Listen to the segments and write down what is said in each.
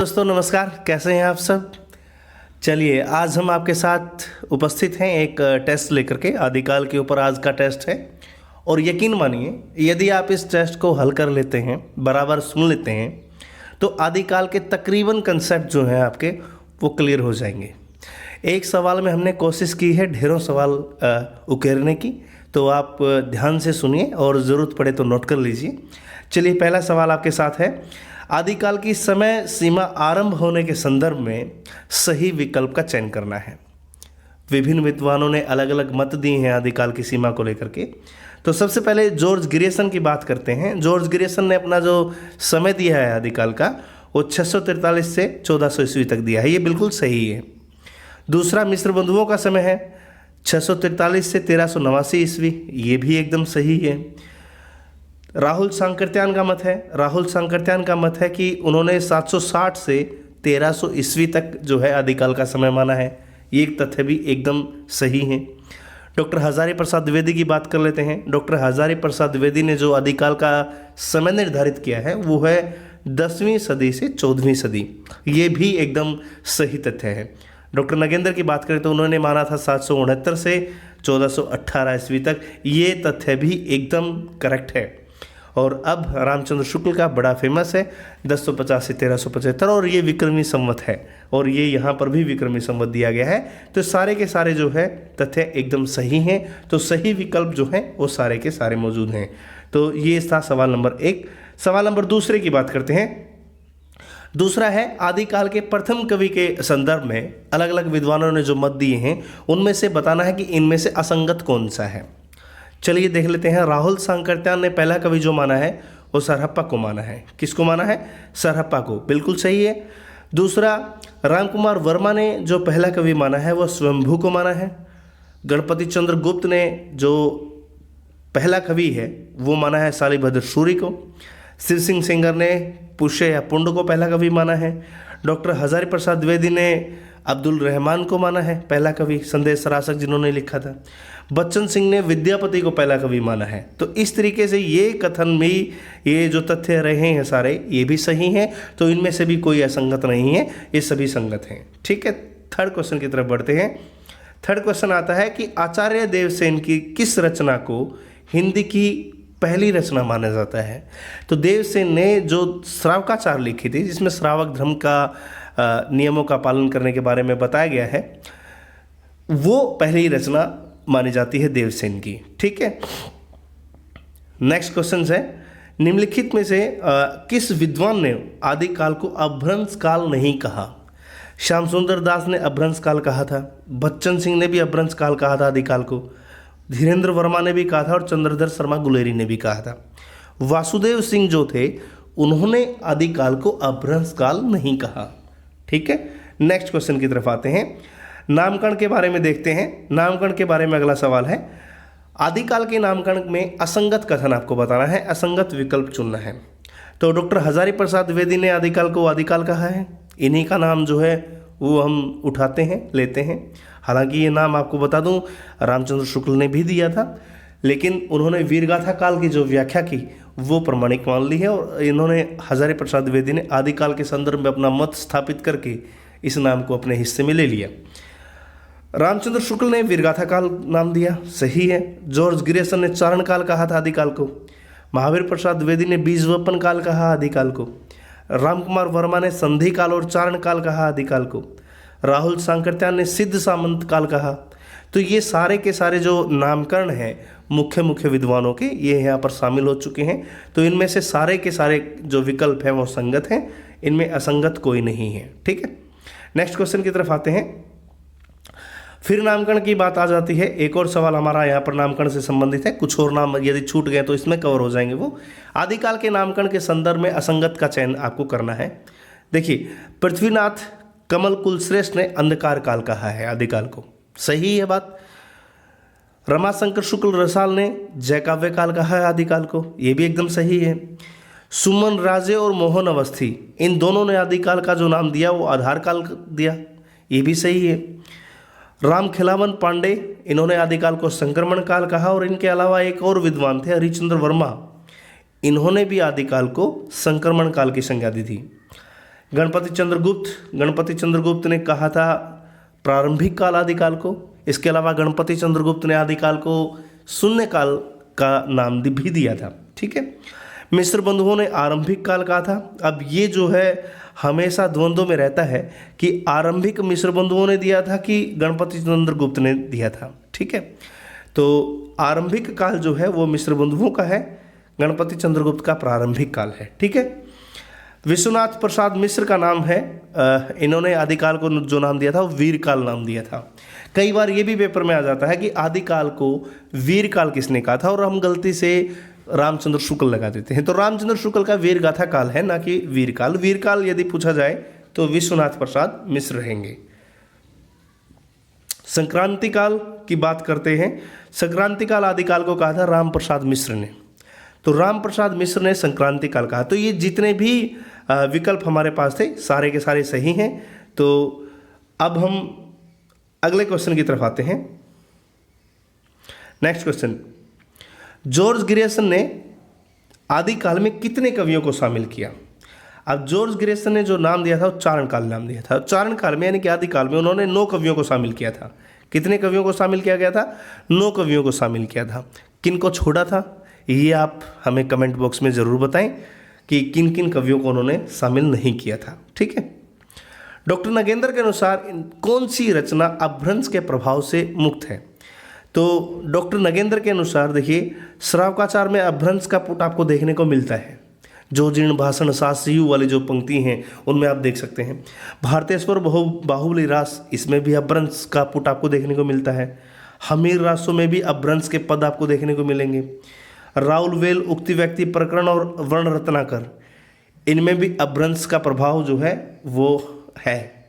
दोस्तों नमस्कार, कैसे हैं आप सब। चलिए आज हम आपके साथ उपस्थित हैं एक टेस्ट लेकर के। आदिकाल के ऊपर आज का टेस्ट है और यकीन मानिए यदि आप इस टेस्ट को हल कर लेते हैं, बराबर सुन लेते हैं, तो आदिकाल के तकरीबन कंसेप्ट जो हैं आपके वो क्लियर हो जाएंगे। एक सवाल में हमने कोशिश की है ढेरों सवाल उकेरने की, तो आप ध्यान से सुनिए और ज़रूरत पड़े तो नोट कर लीजिए। चलिए पहला सवाल आपके साथ है, आदिकाल की समय सीमा आरंभ होने के संदर्भ में सही विकल्प का चयन करना है। विभिन्न विद्वानों ने अलग अलग मत दिए हैं आदिकाल की सीमा को लेकर के। तो सबसे पहले जॉर्ज ग्रियर्सन की बात करते हैं। जॉर्ज ग्रियर्सन ने अपना जो समय दिया है आदिकाल का वो 643 से 1400 ईस्वी तक दिया है, ये बिल्कुल सही है। दूसरा मिस्र बंधुओं का समय है 643 से 1389 ईस्वी, ये भी एकदम सही है। राहुल सांकृत्यान का मत है कि उन्होंने 760 से 1300 ईस्वी तक जो है आदिकाल का समय माना है, ये एक तथ्य भी एकदम सही है। डॉक्टर हजारी प्रसाद द्विवेदी की बात कर लेते हैं। डॉक्टर हजारी प्रसाद द्विवेदी ने जो आदिकाल का समय निर्धारित किया है वो है 10वीं सदी से 14वीं सदी, ये भी एकदम सही तथ्य है। डॉक्टर नगेंद्र की बात करें तो उन्होंने माना था 769 से 1418 ईस्वी तक, ये तथ्य भी एकदम करेक्ट है। और अब रामचंद्र शुक्ल का बड़ा फेमस है 1050 से 1375, और ये विक्रमी संवत है, और ये यहाँ पर भी विक्रमी संवत दिया गया है। तो सारे के सारे जो है तथ्य एकदम सही हैं, तो सही विकल्प जो हैं वो सारे के सारे मौजूद हैं। तो ये था सवाल नंबर 1। सवाल नंबर दूसरे की बात करते हैं। दूसरा है, आदिकाल के प्रथम कवि के संदर्भ में अलग अलग विद्वानों ने जो मत दिए हैं उनमें से बताना है कि इनमें से असंगत कौन सा है। चलिए देख लेते हैं। राहुल सांकृत्यान ने पहला कवि जो माना है वो सरहप्पा को माना है। किसको माना है? सरहप्पा को, बिल्कुल सही है। दूसरा, रामकुमार वर्मा ने जो पहला कवि माना है वो स्वयंभू को माना है। गणपति चंद्र गुप्त ने जो पहला कवि है वो माना है शालिभद्र सूरी को। शिव सिंह सेंगर ने पुष्य या पुंड को पहला कवि माना है। डॉक्टर हजारी प्रसाद द्विवेदी ने अब्दुल रहमान को माना है पहला कवि, संदेश सरासक जिन्होंने लिखा था। बच्चन सिंह ने विद्यापति को पहला कवि माना है। तो इस तरीके से ये कथन भी, ये जो तथ्य रहे हैं सारे, ये भी सही हैं। तो इनमें से भी कोई असंगत नहीं है, ये सभी संगत हैं। ठीक है, थर्ड क्वेश्चन की तरफ बढ़ते हैं। थर्ड क्वेश्चन आता है कि आचार्य देवसेन की किस रचना को हिंदी की पहली रचना माना जाता है। तो देवसेन ने जो श्रावकाचार लिखी थी, जिसमें श्रावक धर्म का नियमों का पालन करने के बारे में बताया गया है, वो पहली रचना मानी जाती है देवसेन की। ठीक है, नेक्स्ट क्वेश्चन है, निम्नलिखित में से किस विद्वान ने आदिकाल को अभ्रंश काल नहीं कहा। श्याम सुंदर दास ने अभ्रंश काल कहा था, बच्चन सिंह ने भी अभ्रंश काल कहा था आदिकाल को, धीरेन्द्र वर्मा ने भी कहा था, और चंद्रधर शर्मा गुलेरी ने भी कहा था। वासुदेव सिंह जो थे उन्होंने आदिकाल को अभ्रंश काल नहीं कहा। ठीक है, नेक्स्ट क्वेश्चन की तरफ आते हैं। नामकरण के बारे में देखते हैं। नामकरण के बारे में अगला सवाल है, आदिकाल के नामकरण में असंगत कथन आपको बताना है, असंगत विकल्प चुनना है। तो डॉक्टर हजारी प्रसाद द्विवेदी ने आदिकाल को आदिकाल कहा है, इन्हीं का नाम जो है वो हम उठाते हैं, लेते हैं। हालांकि ये नाम आपको बता दूं रामचंद्र शुक्ल ने भी दिया था, लेकिन उन्होंने वीरगाथा काल की जो व्याख्या की वो प्रमाणिक मान ली है, और इन्होंने हजारी प्रसाद द्विवेदी ने आदिकाल के संदर्भ में अपना मत स्थापित करके इस नाम को अपने हिस्से में ले लिया। रामचंद्र शुक्ल ने वीरगाथा काल नाम दिया, सही है। जॉर्ज ग्रियर्सन ने चारण काल कहा था आदिकाल को। महावीर प्रसाद द्विवेदी ने बीजवपन काल कहा आदिकाल को। रामकुमार वर्मा ने संधि काल और चारण काल कहा आदिकाल को। राहुल सांकृत्यान ने सिद्ध सामंत काल कहा। तो ये सारे के सारे जो नामकरण हैं मुख्य मुख्य विद्वानों के, ये यहाँ पर शामिल हो चुके हैं। तो इनमें से सारे के सारे जो विकल्प हैं वो संगत हैं, इनमें असंगत कोई नहीं है। ठीक है, नेक्स्ट क्वेश्चन की तरफ आते हैं। फिर नामकरण की बात आ जाती है। एक और सवाल हमारा यहाँ पर नामकरण से संबंधित है, कुछ और नाम यदि छूट गए तो इसमें कवर हो जाएंगे वो। आदिकाल के नामकरण के संदर्भ में असंगत का चयन आपको करना है। देखिए, पृथ्वीनाथ कमल कुलश्रेष्ठ ने अंधकार काल कहा है आदिकाल को, सही है बात। रमाशंकर शुक्ल रसाल ने जयकाव्य काल कहा है आदिकाल को, ये भी एकदम सही है। सुमन राजे और मोहन अवस्थी, इन दोनों ने आदिकाल का जो नाम दिया वो आधार काल दिया, ये भी सही है। राम खिलावन पांडे, इन्होंने आदिकाल को संक्रमण काल कहा, और इनके अलावा एक और विद्वान थे हरिश्चंद्र वर्मा, इन्होंने भी आदिकाल को संक्रमण काल की संज्ञा दी थी। गणपति चंद्रगुप्त ने कहा था प्रारंभिक काल आदिकाल को। इसके अलावा गणपति चंद्रगुप्त ने आदिकाल को शून्य काल का नाम भी दिया था। ठीक है, मिस्र बंधुओं ने आरंभिक काल कहा था। अब ये जो है हमेशा द्वंद्व में रहता है कि आरंभिक मिस्र बंधुओं ने दिया था कि गणपति चंद्रगुप्त ने दिया था। ठीक है, तो आरंभिक काल जो है वो मिस्र बंधुओं का है, गणपति चंद्रगुप्त का प्रारंभिक काल है। ठीक है, विश्वनाथ प्रसाद मिश्र का नाम है, इन्होंने आदिकाल को जो नाम दिया था वो वीरकाल नाम दिया था। कई बार ये भी पेपर में आ जाता है कि आदिकाल को वीरकाल किसने कहा था, और हम गलती से रामचंद्र शुक्ल लगा देते हैं। तो रामचंद्र शुक्ल का वीरगाथा काल है, ना कि वीरकाल। वीरकाल यदि पूछा जाए तो विश्वनाथ प्रसाद मिश्र रहेंगे। संक्रांति काल की बात करते हैं। संक्रांति काल आदिकाल को कहा था राम प्रसाद मिश्र ने, तो राम प्रसाद मिश्र ने संक्रांति काल कहा। तो ये जितने भी विकल्प हमारे पास थे सारे के सारे सही हैं। तो अब हम अगले क्वेश्चन की तरफ आते हैं। नेक्स्ट क्वेश्चन, जॉर्ज ग्रियर्सन ने आदिकाल में कितने कवियों को शामिल किया? अब जॉर्ज ग्रियर्सन ने जो नाम दिया था वो चारण काल नाम दिया था। चारण काल में यानी कि आदिकाल में उन्होंने 9 कवियों को शामिल किया था। कितने कवियों को शामिल किया गया था? 9 कवियों को शामिल किया था। किन को छोड़ा था ये आप हमें कमेंट बॉक्स में ज़रूर बताएं कि किन किन कवियों को उन्होंने शामिल नहीं किया था। ठीक है, डॉक्टर नगेंद्र के अनुसार कौन सी रचना अपभ्रंश के प्रभाव से मुक्त है? तो डॉक्टर नगेंद्र के अनुसार देखिए, श्रावकाचार में अपभ्रंश का पुट आपको देखने को मिलता है। जो जीर्ण भाषण सासयु वाली जो पंक्ति हैं उनमें आप देख सकते हैं। भारतेश्वर बाहुबली रास, इसमें भी अपभ्रंश का पुट आपको देखने को मिलता है। हमीर रासों में भी अपभ्रंश के पद आपको देखने को मिलेंगे। राउल वेल, उक्ति व्यक्ति प्रकरण और वर्ण रत्नाकर, इनमें भी अपभ्रंश का प्रभाव जो है वो है।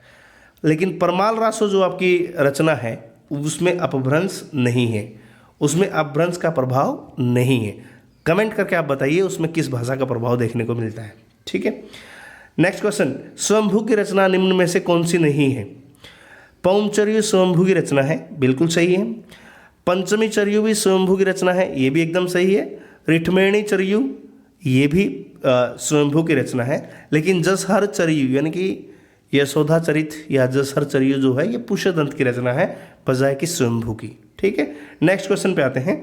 लेकिन परमाल रासो जो आपकी रचना है उसमें अपभ्रंश नहीं है, उसमें अपभ्रंश का प्रभाव नहीं है। कमेंट करके आप बताइए उसमें किस भाषा का प्रभाव देखने को मिलता है। ठीक है, नेक्स्ट क्वेश्चन, स्वयंभू की रचना निम्न में से कौन सी नहीं है? पौमचर्यु स्वयंभू की रचना है, बिल्कुल सही है। पंचमी चर्यु भी स्वयंभू की रचना है, ये भी एकदम सही है। रिठमेणी चर्यु ये भी स्वयंभू की रचना है। लेकिन जसहर चर्यु यानी कि यशोधा चरित या जसहर चर्यु जो है ये पुष्यदंत की रचना है बजाय कि स्वयंभू की। ठीक है, नेक्स्ट क्वेश्चन पे आते हैं।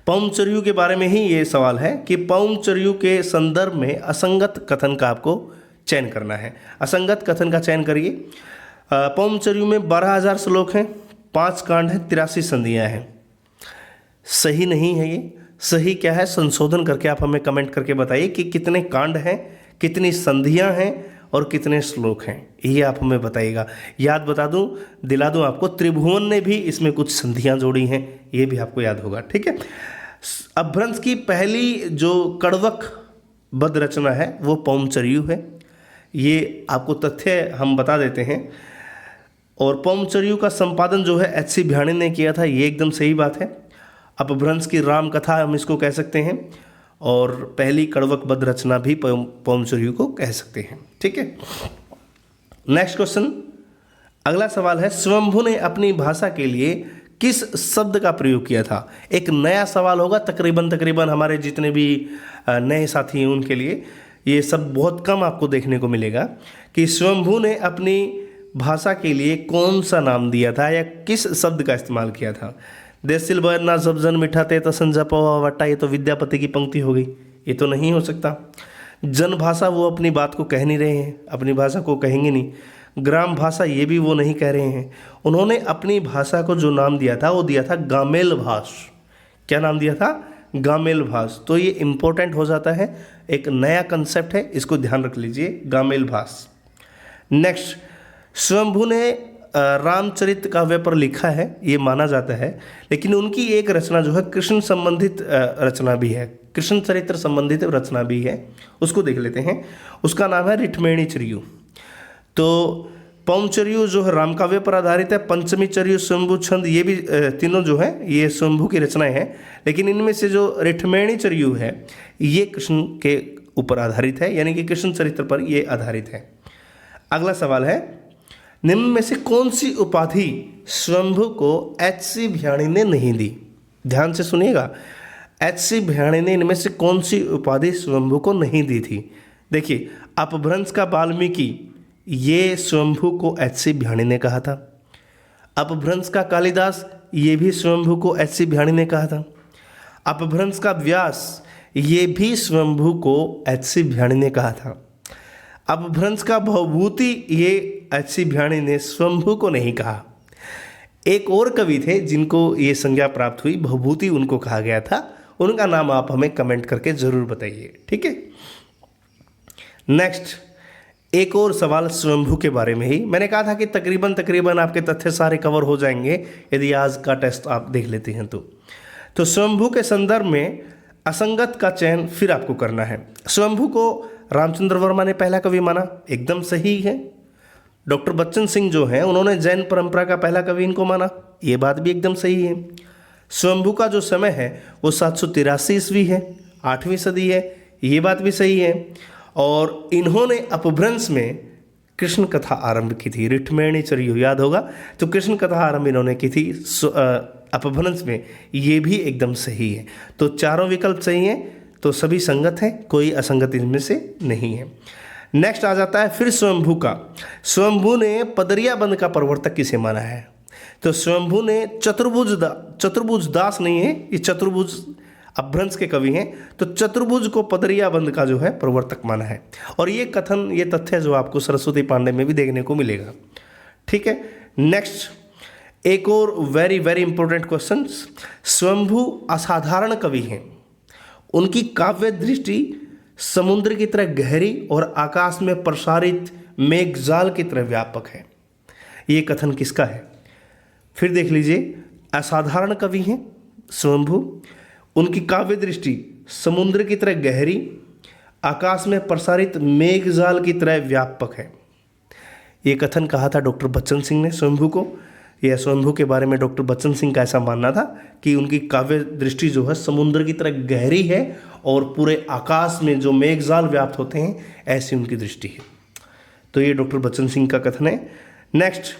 पौमचर्यु के बारे में ही ये सवाल है कि पौमचर्यु के संदर्भ में असंगत कथन का आपको चयन करना है। असंगत कथन का चयन करिए। पौमचर्यु में 12,000 श्लोक हैं, 5 कांड हैं, 83 संधियाँ हैं। सही नहीं है ये। सही क्या है संशोधन करके आप हमें कमेंट करके बताइए कि कितने कांड हैं, कितनी संधियाँ हैं और कितने श्लोक हैं, ये आप हमें बताइएगा। याद बता दूं, दिला दूं आपको, त्रिभुवन ने भी इसमें कुछ संधियाँ जोड़ी हैं, ये भी आपको याद होगा। ठीक है, अपभ्रंश की पहली जो कड़वक बद्ध रचना है वो पौमचर्यु है, ये आपको तथ्य हम बता देते हैं। और पौमचर्यु का संपादन जो है एच.सी. भ्याणी ने किया था, ये एकदम सही बात है। अपभ्रंश की राम कथा हम इसको कह सकते हैं, और पहली कड़वक बद्ध रचना भी पौमचर्यु को कह सकते हैं। ठीक है, नेक्स्ट क्वेश्चन, अगला सवाल है, स्वयंभू ने अपनी भाषा के लिए किस शब्द का प्रयोग किया था? एक नया सवाल होगा, तकरीबन हमारे जितने भी नए साथी हैं उनके लिए ये सब बहुत कम आपको देखने को मिलेगा कि स्वयंभू ने अपनी भाषा के लिए कौन सा नाम दिया था या किस शब्द का इस्तेमाल किया था। देसिल बरना सब जन मिठा ते तसन जपवा वट्टा, ये तो विद्यापति की पंक्ति हो गई, ये तो नहीं हो सकता। जन भाषा वो अपनी बात को कह नहीं रहे हैं, अपनी भाषा को कहेंगे नहीं। ग्राम भाषा ये भी वो नहीं कह रहे हैं। उन्होंने अपनी भाषा को जो नाम दिया था वो दिया था गामेल भाष। क्या नाम दिया था? गामेल भाष। तो ये इम्पोर्टेंट हो जाता है, एक नया कंसेप्ट है, इसको ध्यान रख लीजिए, गामेल भाष। नेक्स्ट, स्वयंभू ने रामचरित काव्य पर लिखा है, ये माना जाता है, लेकिन उनकी एक रचना जो है कृष्ण संबंधित रचना भी है, कृष्ण चरित्र संबंधित रचना भी है, उसको देख लेते हैं। उसका नाम है रिठमेणी चर्यु। तो पौमचर्यु जो है रामकाव्य पर आधारित है, पंचमी चर्यु स्वयंभू छंद, ये भी तीनों जो है ये स्वयंभू की रचनाएं हैं, लेकिन इनमें से जो रिठमेणी चर्यु है ये कृष्ण के ऊपर आधारित है, यानी कि कृष्ण चरित्र पर ये आधारित है। अगला सवाल है, निम्न में से कौन सी उपाधि स्वयंभू को एच.सी. भ्याणी ने नहीं दी? ध्यान से सुनिएगा, एच.सी. भ्याणी ने इनमें से कौन सी उपाधि स्वयंभू को नहीं दी थी? देखिए, अपभ्रंश का वाल्मीकि, ये स्वयंभू को एच.सी. भ्याणी ने कहा था। अपभ्रंश का कालिदास, ये भी स्वयंभू को एच.सी. भ्याणी ने कहा था। अपभ्रंश का व्यास, ये भी स्वयंभू को एच.सी. भ्याणी ने कहा था। अपभ्रंश का भवभूति, ये एच.सी. भ्याणी ने स्वयंभू को नहीं कहा। एक और कवि थे जिनको ये संज्ञा प्राप्त हुई, भवभूति उनको कहा गया था, उनका नाम आप हमें कमेंट करके ज़रूर बताइए, ठीक है। नेक्स्ट, एक और सवाल स्वयंभू के बारे में ही। मैंने कहा था कि तकरीबन आपके तथ्य सारे कवर हो जाएंगे यदि आज का टेस्ट आप देख लेते हैं तो स्वयंभू के संदर्भ में असंगत का चयन फिर आपको करना है। स्वयंभू को रामचंद्र वर्मा ने पहला कवि माना, एकदम सही है। डॉक्टर बच्चन सिंह जो हैं उन्होंने जैन परंपरा का पहला कवि इनको माना, ये बात भी एकदम सही है। स्वयंभू का जो समय है वो 783 ईस्वी है, 8वीं सदी है, ये बात भी सही है। और इन्होंने अपभ्रंश में कृष्ण कथा आरंभ की थी, ऋठमेणी चरियो याद होगा, तो कृष्ण कथा आरंभ इन्होंने की थी अपभ्रंश में, ये भी एकदम सही है। तो चारों विकल्प सही हैं, तो सभी संगत हैं, कोई असंगत इनमें से नहीं है। नेक्स्ट आ जाता है फिर स्वयंभू का। स्वयंभू ने पदरिया बंद का प्रवर्तक किसे माना है? तो स्वयंभू ने चतुर्भुज दास नहीं है, ये चतुर्भुज अपभ्रंश के कवि हैं, तो चतुर्भुज को पदरिया बंद का जो है प्रवर्तक माना है। और ये कथन, ये तथ्य जो आपको सरस्वती पांडे में भी देखने को मिलेगा, ठीक है। नेक्स्ट, एक और वेरी इंपॉर्टेंट क्वेश्चन। स्वयंभू असाधारण कवि हैं, उनकी काव्य दृष्टि समुद्र की तरह गहरी और आकाश में प्रसारित मेघजाल की तरह व्यापक है। ये कथन किसका है? फिर देख लीजिए, असाधारण कवि हैं स्वयंभू, उनकी काव्य दृष्टि समुद्र की तरह गहरी, आकाश में प्रसारित मेघजाल की तरह व्यापक है। ये कथन कहा था डॉक्टर बच्चन सिंह ने स्वयंभू को। यह स्वयंभू के बारे में डॉक्टर बच्चन सिंह का ऐसा मानना था कि उनकी काव्य दृष्टि जो है समुद्र की तरह गहरी है और पूरे आकाश में जो मेघजाल व्याप्त होते हैं ऐसी उनकी दृष्टि है। तो ये डॉक्टर बच्चन सिंह का कथन है। नेक्स्ट,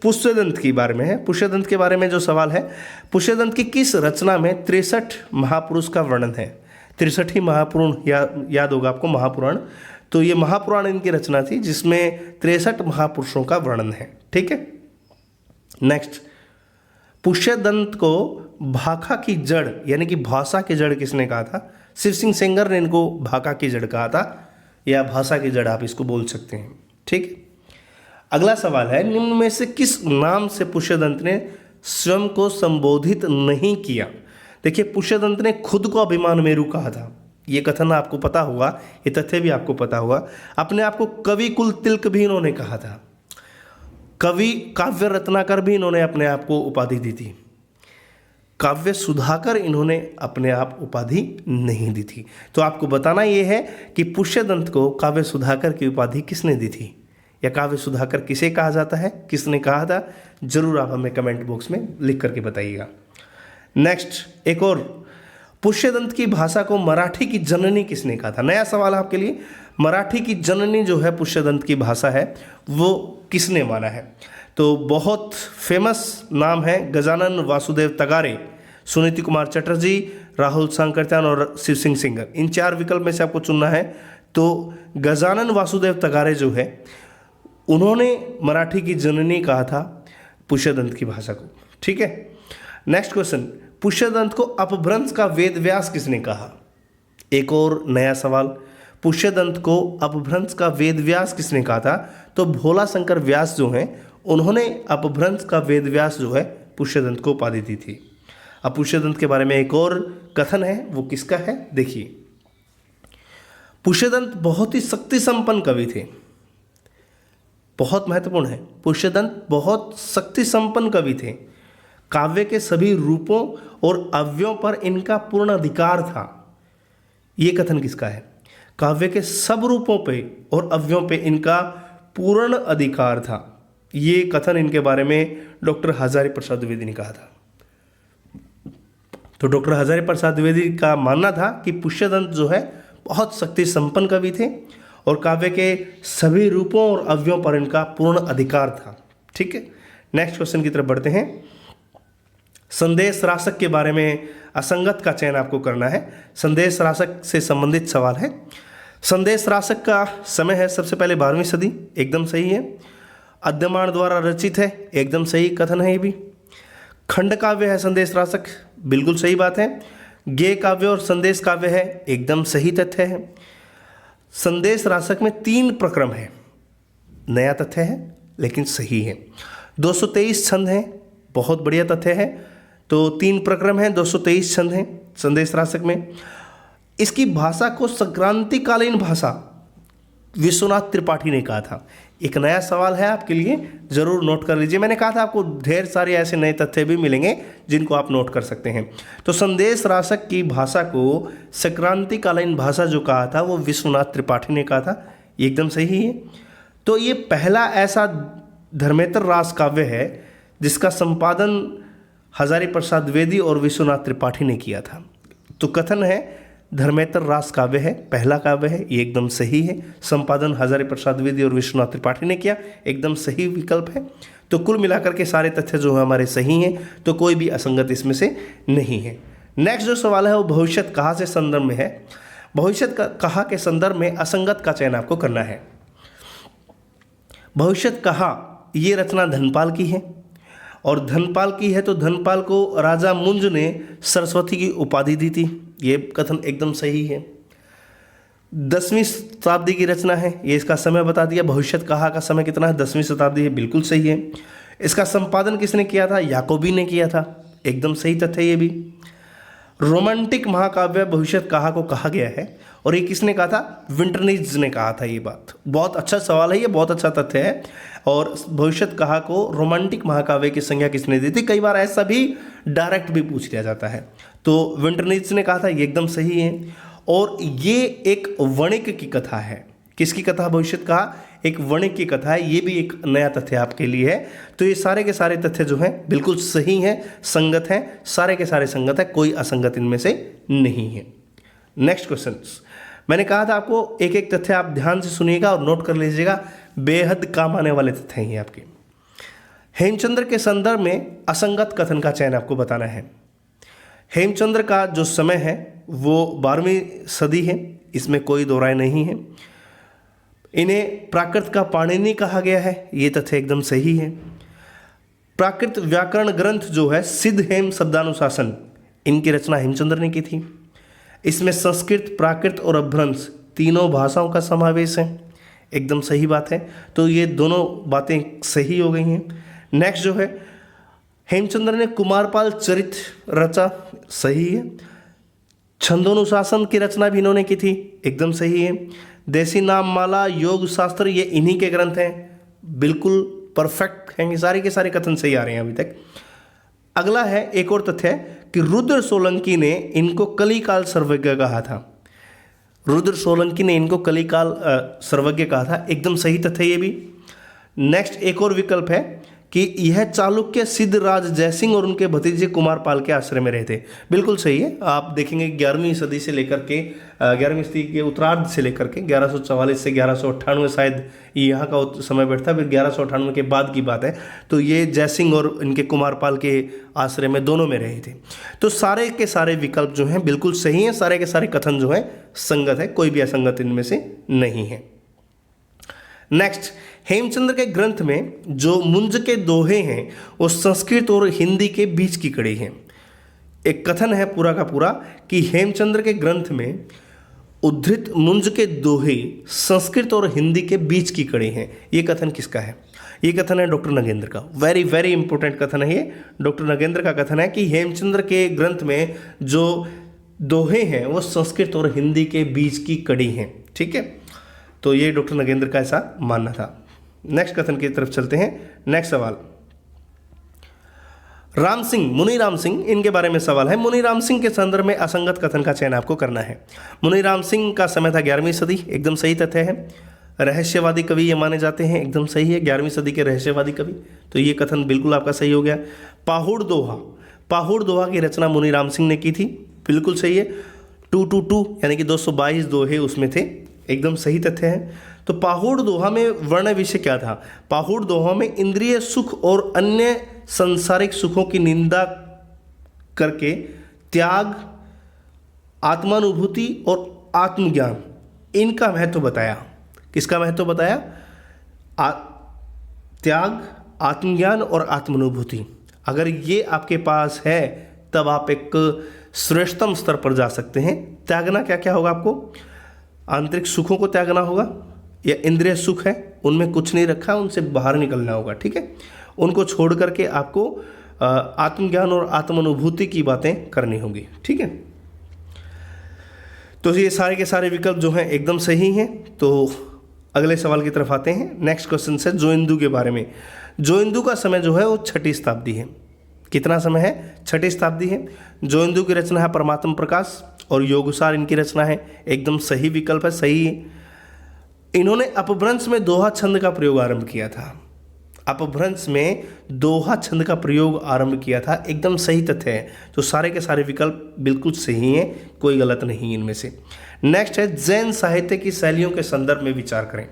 पुष्यदंत के बारे में है। पुष्यदंत के बारे में जो सवाल है, पुष्यदंत की किस रचना में 63 महापुरुष का वर्णन है? 63 ही महापुराण याद होगा आपको, महापुराण। तो ये महापुराण इनकी रचना थी जिसमें 63 महापुरुषों का वर्णन है, ठीक है। नेक्स्ट, पुष्यदंत को भाखा की जड़ यानी कि भाषा की जड़ किसने कहा था? शिव सिंह सेंगर ने इनको भाखा की जड़ कहा था, या भाषा की जड़ आप इसको बोल सकते हैं, ठीक। अगला सवाल है, निम्न में से किस नाम से पुष्यदंत ने स्वयं को संबोधित नहीं किया? देखिए, पुष्यदंत ने खुद को अभिमान मेरु कहा था, ये कथन आपको पता होगा, ये तथ्य भी आपको पता होगा। अपने आप को कवि कुल तिलक भी इन्होंने कहा था, कवि काव्य रत्नाकर भी इन्होंने अपने आप को उपाधि दी थी, काव्य सुधाकर इन्होंने अपने आप उपाधि नहीं दी थी। तो आपको बताना ये है कि पुष्यदंत को काव्य सुधाकर की उपाधि किसने दी थी, या काव्य सुधाकर किसे कहा जाता है, किसने कहा था, जरूर आप हमें कमेंट बॉक्स में लिख करके बताइएगा। नेक्स्ट, एक और, पुष्यदंत की भाषा को मराठी की जननी किसने कहा था? नया सवाल आपके लिए, मराठी की जननी जो है पुष्यदंत की भाषा है वो किसने माना है? तो बहुत फेमस नाम है गजानन वासुदेव तगारे, सुनीति कुमार चटर्जी, राहुल सांकरत्यान और शिव सिंह सेंगर। इन 4 विकल्प में से आपको चुनना है। तो गजानन वासुदेव तगारे जो है उन्होंने मराठी की जननी कहा था पुष्यदंत की भाषा को, ठीक है। नेक्स्ट क्वेश्चन, पुष्यदंत को अपभ्रंश का वेद व्यास किसने कहा? एक और नया सवाल, पुष्यदंत को अपभ्रंश का वेद व्यास किसने कहा था? तो भोला शंकर व्यास जो हैं उन्होंने अपभ्रंश का वेद व्यास जो है पुष्यदंत को उपाधि दी थी। अब पुष्यदंत के बारे में एक और कथन है, वो किसका है देखिए। पुष्यदंत बहुत ही शक्ति संपन्न कवि थे, बहुत महत्वपूर्ण है, पुष्यदंत बहुत शक्ति संपन्न कवि थे। काव्य के सभी रूपों और अव्ययों पर इनका पूर्ण अधिकार था। ये कथन किसका है? काव्य के सब रूपों पे और अव्ययों पे इनका पूर्ण अधिकार था। ये कथन इनके बारे में डॉक्टर हजारी प्रसाद द्विवेदी ने कहा था। तो डॉक्टर हजारी प्रसाद द्विवेदी का मानना था कि पुष्यदंत जो है बहुत शक्ति संपन्न कवि थे और काव्य के सभी रूपों और अव्ययों पर इनका पूर्ण अधिकार था, ठीक है। नेक्स्ट क्वेश्चन की तरफ बढ़ते हैं। संदेश राशक के बारे में असंगत का चयन आपको करना है। संदेश राशक से संबंधित सवाल है। संदेश रासक का समय है सबसे पहले 12वीं सदी, एकदम सही है। अद्यमाण द्वारा रचित है, एकदम सही कथन है ये भी। खंड काव्य है संदेश रासक, बिल्कुल सही बात है। गेय काव्य और संदेश काव्य है, एकदम सही तथ्य है। संदेश रासक में 3 प्रक्रम है, नया तथ्य है लेकिन सही है। 223 छंद हैं, बहुत बढ़िया तथ्य है। तो 3 प्रक्रम हैं, 223 छंद हैं संदेश रासक में। इसकी भाषा को संक्रांतिकालीन भाषा विश्वनाथ त्रिपाठी ने कहा था। एक नया सवाल है आपके लिए, जरूर नोट कर लीजिए। मैंने कहा था आपको ढेर सारे ऐसे नए तथ्य भी मिलेंगे जिनको आप नोट कर सकते हैं। तो संदेश रासक की भाषा को संक्रांतिकालीन भाषा जो कहा था वो विश्वनाथ त्रिपाठी ने कहा था, एकदम सही है। तो ये पहला ऐसा धर्मेतर रास काव्य है जिसका संपादन हजारी प्रसाद द्विवेदी और विश्वनाथ त्रिपाठी ने किया था। तो कथन है धर्मेतर रास काव्य है, पहला काव्य है, ये एकदम सही है। संपादन हजारी प्रसाद द्विवेदी और विश्वनाथ त्रिपाठी ने किया, एकदम सही विकल्प है। तो कुल मिलाकर के सारे तथ्य जो है हमारे सही हैं, तो कोई भी असंगत इसमें से नहीं है। नेक्स्ट जो सवाल है वो भविष्यत कहा से संदर्भ में है। भविष्यत कहा के संदर्भ में असंगत का चयन आपको करना है। भविष्यत कहा ये रचना धनपाल की है, और धनपाल की है तो धनपाल को राजा मुंज ने सरस्वती की उपाधि दी थी, ये कथन एकदम सही है। 10वीं शताब्दी की रचना है, ये इसका समय बता दिया। भविष्यत कहा का समय कितना है, 10वीं शताब्दी है, बिल्कुल सही है। इसका संपादन किसने किया था, याकोबी ने किया था, एकदम सही तथ्य ये भी। रोमांटिक महाकाव्य भविष्यत कहा को कहा गया है, और ये किसने कहा था, विंटरनिज ने कहा था। ये बात बहुत अच्छा सवाल है, ये बहुत अच्छा तथ्य है। और भविष्यत कहा को रोमांटिक महाकाव्य की संज्ञा किसने दी थी, कई बार ऐसा भी डायरेक्ट भी पूछ लिया जाता है। तो विंटरनिज ने कहा था, ये एकदम सही है। और ये एक वणिक की कथा है, किसकी कथा, भविष्यत कहा एक वणिक की कथा है, ये भी एक नया तथ्य आपके लिए है। तो ये सारे के सारे तथ्य जो हैं बिल्कुल सही हैं, संगत हैं, सारे के सारे संगत है, कोई असंगत इनमें से नहीं है। नेक्स्ट क्वेश्चन, मैंने कहा था आपको एक एक तथ्य आप ध्यान से सुनिएगा और नोट कर लीजिएगा, बेहद काम आने वाले तथ्य हैं ये आपके। हेमचंद्र के संदर्भ में असंगत कथन का चयन आपको बताना है। हेमचंद्र का जो समय है वो 12वीं सदी है, इसमें कोई दो राय नहीं है। इन्हें प्राकृत का पाणिनि कहा गया है, ये तथ्य एकदम सही है। प्राकृत व्याकरण ग्रंथ जो है सिद्ध हेम शब्दानुशासन, इनकी रचना हेमचंद्र ने की थी। इसमें संस्कृत, प्राकृत और अपभ्रंश तीनों भाषाओं का समावेश है, एकदम सही बात है। तो ये दोनों बातें सही हो गई हैं। नेक्स्ट जो है हेमचंद्र ने कुमारपाल चरित रचा, सही है। छंदोनुशासन की रचना भी इन्होंने की थी, एकदम सही है। देसी नाम माला, योग शास्त्र, ये इन्हीं के ग्रंथ हैं, बिल्कुल परफेक्ट हैं, ये सारे के सारे कथन सही आ रहे हैं अभी तक। अगला है एक और तथ्य है कि रुद्र सोलंकी ने इनको कलिकाल सर्वज्ञ कहा था। रुद्र सोलंकी ने इनको कलिकाल सर्वज्ञ कहा था, एकदम सही तथ्य ये भी। नेक्स्ट एक और विकल्प है कि यह चालुक्य सिद्धराज जयसिंह और उनके भतीजे कुमारपाल के आश्रय में रहते, बिल्कुल सही है। आप देखेंगे 11वीं सदी से लेकर के 11वीं सदी के उत्तरार्ध से लेकर के 1144 से 1198 शायद यहाँ का समय बैठता, फिर 1198 के बाद की बात है। तो ये जयसिंह और इनके कुमारपाल के आश्रय में दोनों में रहे थे। तो सारे के सारे विकल्प जो हैं बिल्कुल सही हैं, सारे के सारे कथन जो हैं संगत है, कोई भी असंगत इनमें से नहीं है। नेक्स्ट, हेमचंद्र के ग्रंथ में जो मुंज के दोहे हैं वो संस्कृत और हिंदी के बीच की कड़ी हैं। एक कथन है पूरा का पूरा कि हेमचंद्र के ग्रंथ में उद्धृत मुंज के दोहे संस्कृत और हिंदी के बीच की कड़ी हैं। ये कथन किसका है? ये कथन है डॉक्टर नगेंद्र का। वेरी वेरी इंपॉर्टेंट कथन है ये, डॉक्टर नगेंद्र का कथन है कि हेमचंद्र के ग्रंथ में जो दोहे हैं वो संस्कृत और हिंदी के बीच की कड़ी हैं। ठीक है, तो ये डॉक्टर नगेंद्र का ऐसा मानना था। नेक्स्ट कथन की तरफ चलते हैं। नेक्स्ट सवाल, राम सिंह, मुनि राम सिंह, इनके बारे में सवाल है। मुनि राम सिंह के संदर्भ में असंगत कथन का चयन आपको करना है। मुनि राम सिंह का समय था 11वीं सदी, एकदम सही तथ्य है। रहस्यवादी कवि ये माने जाते हैं, एकदम सही है, 11वीं सदी के रहस्यवादी कवि। तो ये कथन बिल्कुल आपका सही हो गया। पाहुड़ दोहा, पाहुड़ दोहा की रचना मुनि राम सिंह ने की थी, बिल्कुल सही है। 222 यानी कि 222 दोहे उसमें थे, एकदम सही तथ्य है। तो पाहुड़ दोहा में वर्ण विषय क्या था? पाहुड़ दोहा में इंद्रिय सुख और अन्य सांसारिक सुखों की निंदा करके त्याग, आत्मानुभूति और आत्मज्ञान, इनका महत्व बताया। किसका महत्व बताया? त्याग, आत्मज्ञान और आत्मानुभूति। अगर ये आपके पास है तब आप एक श्रेष्ठतम स्तर पर जा सकते हैं। त्यागना क्या क्या होगा? आपको आंतरिक सुखों को त्यागना होगा, या इंद्रिय सुख है उनमें कुछ नहीं रखा, उनसे बाहर निकलना होगा, ठीक है। उनको छोड़ करके आपको आत्मज्ञान और आत्मानुभूति की बातें करनी होगी, ठीक है। तो ये सारे के सारे विकल्प जो हैं एकदम सही हैं। तो अगले सवाल की तरफ आते हैं। नेक्स्ट क्वेश्चन है जोइंदू के बारे में। जोइंदू का समय जो है वो 6वीं शताब्दी है। कितना समय है? 6वीं शताब्दी है। जोइंदू की रचना है परमात्म प्रकाश और योगसार इनकी रचना है। एकदम सही विकल्प है, सही है। इन्होंने अपभ्रंश में दोहा छंद का प्रयोग आरंभ किया था। अपभ्रंश में दोहा छंद का प्रयोग आरंभ किया था, एकदम सही तथ्य है। तो सारे के सारे विकल्प बिल्कुल सही हैं, कोई गलत नहीं इनमें से। नेक्स्ट है जैन साहित्य की शैलियों के संदर्भ में विचार करें।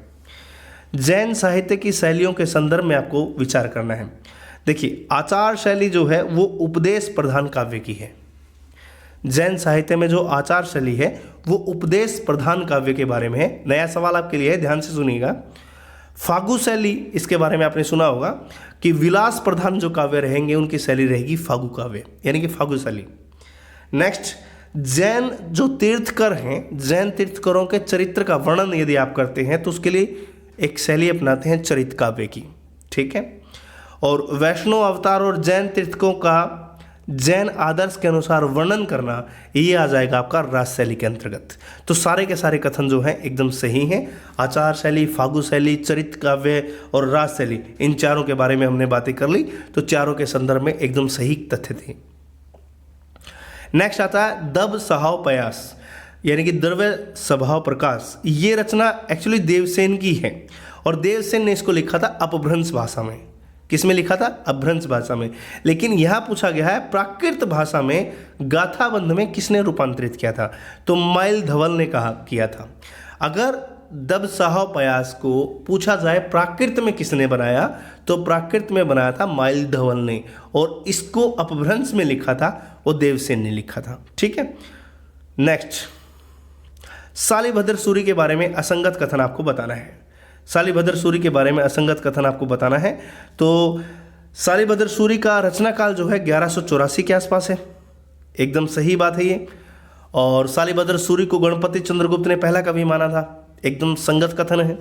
जैन साहित्य की शैलियों के संदर्भ में आपको विचार करना है। देखिए, आचार शैली जो है वो उपदेश प्रधान काव्य की है। जैन साहित्य में जो आचार शैली है वो उपदेश प्रधान काव्य के बारे में है। नया सवाल आपके लिए है, ध्यान से सुनिएगा। फागु शैली, इसके बारे में आपने सुना होगा कि विलास प्रधान जो काव्य रहेंगे उनकी शैली रहेगी फागु काव्य, यानी कि फागु शैली। नेक्स्ट, जैन जो तीर्थकर हैं, जैन तीर्थकरों के चरित्र का वर्णन यदि आप करते हैं तो उसके लिए एक शैली अपनाते हैं चरित्र काव्य की, ठीक है। और वैष्णव अवतार और जैन तीर्थकों का जैन आदर्श के अनुसार वर्णन करना, ये आ जाएगा आपका रास शैली के अंतर्गत। तो सारे के सारे कथन जो हैं एकदम सही हैं। आचार शैली, फागु शैली, चरित्र काव्य और रास शैली, इन चारों के बारे में हमने बातें कर ली। तो चारों के संदर्भ में एकदम सही तथ्य थे। नेक्स्ट आता है दब सहाव पयास, यानी कि द्रव्य स्वभाव प्रकाश। ये रचना एक्चुअली देवसेन की है और देवसेन ने इसको लिखा था अपभ्रंश भाषा में। किस में लिखा था? अपभ्रंश भाषा में। लेकिन यहाँ पूछा गया है प्राकृत भाषा में गाथाबंध में किसने रूपांतरित किया था? तो माइल धवल ने किया था। अगर दब सहाव पयास को पूछा जाए प्राकृत में किसने बनाया, तो प्राकृत में बनाया था माइल धवल ने, और इसको अपभ्रंश में लिखा था वो देवसेन ने लिखा था, ठीक है। नेक्स्ट, शालिभद्र सूरी के बारे में असंगत कथन आपको बताना है। शालिभद्र सूरी के बारे में असंगत कथन आपको बताना है। तो शालिभद्र सूरी का रचना काल जो है 1184 के आसपास है, एकदम सही बात है ये। और शालिभद्र सूरी को गणपति चंद्रगुप्त ने पहला कवि माना था, एकदम संगत कथन है।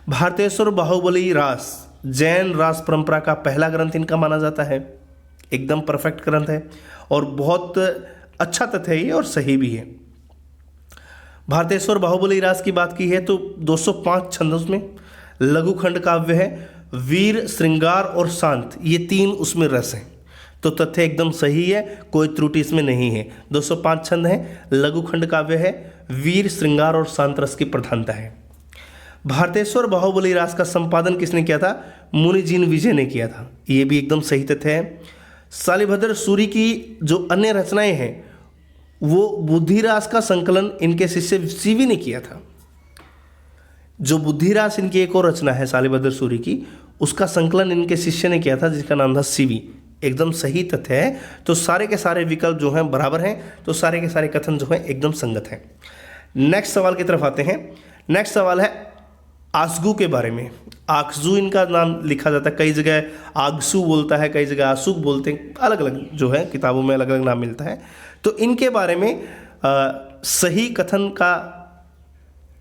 भारतेश्वर बाहुबली रास जैन रास परंपरा का पहला ग्रंथ इनका माना जाता है, एकदम परफेक्ट ग्रंथ है और बहुत अच्छा तथ्य है ये और सही भी है। भारतेश्वर बाहुबली रास की बात की है तो 205 छंद उसमें, लघु खंड काव्य है, वीर, श्रृंगार और शांत, ये 3 उसमें रस हैं। तो तथ्य एकदम सही है, कोई त्रुटि इसमें नहीं है। 205 छंद हैं, लघु खंड काव्य है, वीर, श्रृंगार और शांत रस की प्रधानता है। भारतेश्वर बाहुबली रास का संपादन किसने किया था? मुनिजीन विजय ने किया था, ये भी एकदम सही तथ्य है। शालिभद्र सूरी की जो अन्य रचनाएं हैं वो बुद्धिरास का संकलन इनके शिष्य सीवी ने किया था। जो बुद्धिरास इनकी एक और रचना है शालिभद्र सूरी की, उसका संकलन इनके शिष्य ने किया था जिसका नाम था सीवी, एकदम सही तथ्य है। तो सारे के सारे विकल्प जो हैं बराबर हैं, तो सारे के सारे कथन जो हैं एकदम संगत हैं। नेक्स्ट सवाल की तरफ आते हैं। नेक्स्ट सवाल है आसगू के बारे में। आखजू इनका नाम लिखा जाता है, कई जगह आगसू बोलता है, कई जगह आसुक बोलते हैं, अलग अलग जो है किताबों में अलग अलग नाम मिलता है। तो इनके बारे में सही कथन का,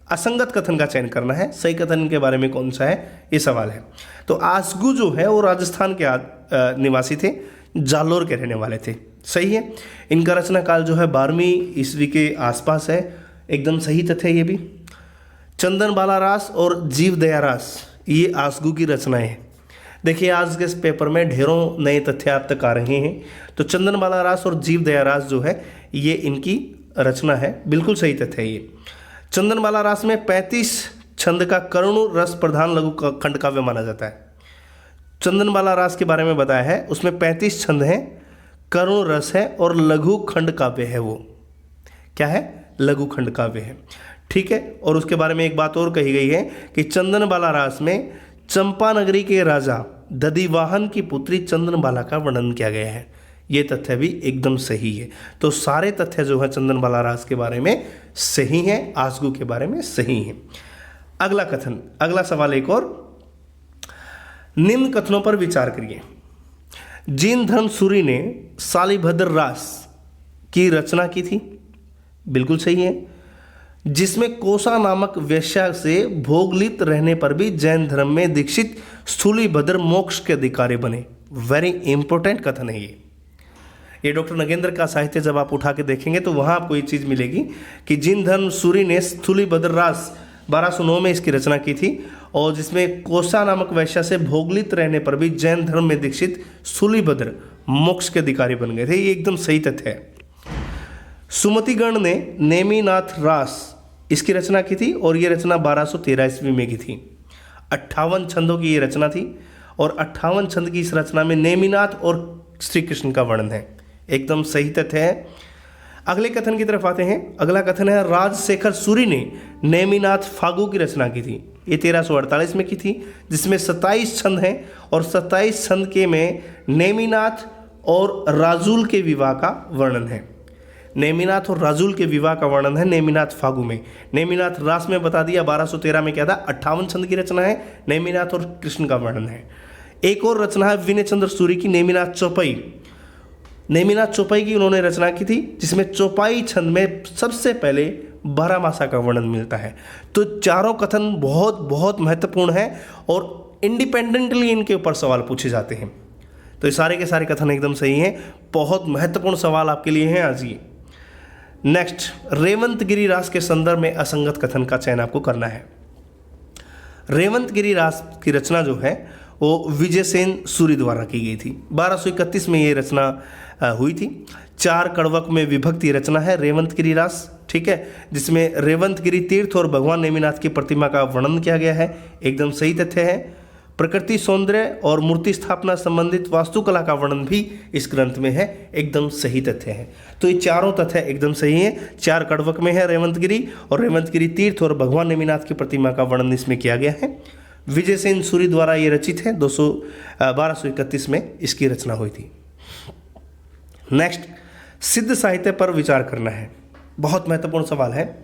असंगत कथन का चयन करना है। सही कथन इनके बारे में कौन सा है, ये सवाल है। तो आसगू जो है वो राजस्थान के निवासी थे, जालोर के रहने वाले थे, सही है। इनका रचना काल जो है 12वीं ईस्वी के आसपास है, एकदम सही तथ्य है ये भी। चंदन बाला रास और जीव दया रास, ये आसगू की रचनाएं हैं। देखिए आज के इस पेपर में ढेरों नए तथ्य आप तक आ रहे हैं। तो चंदन बाला रास और जीव दया रास जो है ये इनकी रचना है, बिल्कुल सही तथ्य है ये। चंदन बाला रास में 35 छंद का करुण रस प्रधान लघु खंड काव्य माना जाता है। चंदन बाला रास के बारे में बताया है, उसमें 35 छंद हैं, करुण रस है और लघु खंड काव्य है। वो क्या है? लघु खंड काव्य है, ठीक है। और उसके बारे में एक बात और कही गई है कि चंदन बाला रास में चंपा नगरी के राजा दधिवाहन की पुत्री चंदन बाला का वर्णन किया गया है। ये तथ्य भी एकदम सही है। तो सारे तथ्य जो है चंदनबाला राज के बारे में सही हैं, आसगू के बारे में सही हैं। अगला कथन, अगला सवाल एक और, निम्न कथनों पर विचार करिए। जीन धर्मसूरी ने शालिभद्र रास की रचना की थी, बिल्कुल सही है। जिसमें कोसा नामक वेश्या से भोगलित रहने पर भी जैन धर्म में दीक्षित स्थूलीभद्र मोक्ष के अधिकारी बने। वेरी इंपॉर्टेंट कथन है ये डॉक्टर नगेंद्र का साहित्य जब आप उठा के देखेंगे तो वहाँ आपको ये चीज़ मिलेगी कि जीन धर्मसूरी ने स्थूलीभद्र रास 1209 में इसकी रचना की थी, और जिसमें कोसा नामक वैश्या से भोगलित रहने पर भी जैन धर्म में दीक्षित स्थूलीभद्र मोक्ष के अधिकारी बन गए थे। ये एकदम सही तथ्य है। सुमतिगण ने नेमिनाथ रास इसकी रचना की थी, और ये रचना 1213 ईस्वी में की थी। 58 छंदों की ये रचना थी, और 58 छंद की इस रचना में नेमिनाथ और श्री कृष्ण का वर्णन है। एकदम सही तथ्य है। अगले कथन की तरफ आते हैं। अगला कथन है, राजशेखर सूरी ने नेमिनाथ फागु की रचना की थी। ये 1348 में की थी, जिसमें 27 छंद हैं, और 27 छंद के में नेमिनाथ और राजूल के विवाह का वर्णन है। नेमिनाथ और राजूल के विवाह का वर्णन है नेमिनाथ फागु में। नेमिनाथ रास में बता दिया 1213 में क्या था, 58 छंद की रचना है। नेमिनाथ और कृष्ण का वर्णन है। एक और रचना है विनय चंद्र सूरी की, नेमिनाथ चौपाई। नेमिनाथ चौपाई की उन्होंने रचना की थी, जिसमें चौपाई छंद में सबसे पहले 12 मासा का वर्णन मिलता है। तो चारों कथन बहुत बहुत महत्वपूर्ण है, और इंडिपेंडेंटली इनके ऊपर सवाल पूछे जाते हैं। तो ये सारे के सारे कथन एकदम सही हैं। बहुत महत्वपूर्ण सवाल आपके लिए हैं आज ये। नेक्स्ट, रेवंतगिरी रास के संदर्भ में असंगत कथन का चयन आपको करना है। रेवंतगिरी रास की रचना जो है वो विजयसेन सूरी द्वारा की गई थी। 1231 में ये रचना हुई थी। 4 कड़वक में विभक्त ये रचना है रेवंतगिरी रास, ठीक है, जिसमें रेवंतगिरी तीर्थ और भगवान नेमिनाथ की प्रतिमा का वर्णन किया गया है। एकदम सही तथ्य है। प्रकृति सौंदर्य और मूर्ति स्थापना संबंधित वास्तुकला का वर्णन भी इस ग्रंथ में है। एकदम सही तथ्य है। तो ये चारों तथ्य एकदम सही हैं। 4 कड़वक में है रेवंतगिरी, और रेवंतगिरी तीर्थ और भगवान नेमिनाथ की प्रतिमा का वर्णन इसमें किया गया है। विजयसेन सूरी द्वारा ये रचित है। 1231 में इसकी रचना हुई थी। नेक्स्ट, सिद्ध साहित्य पर विचार करना है। बहुत महत्वपूर्ण सवाल है।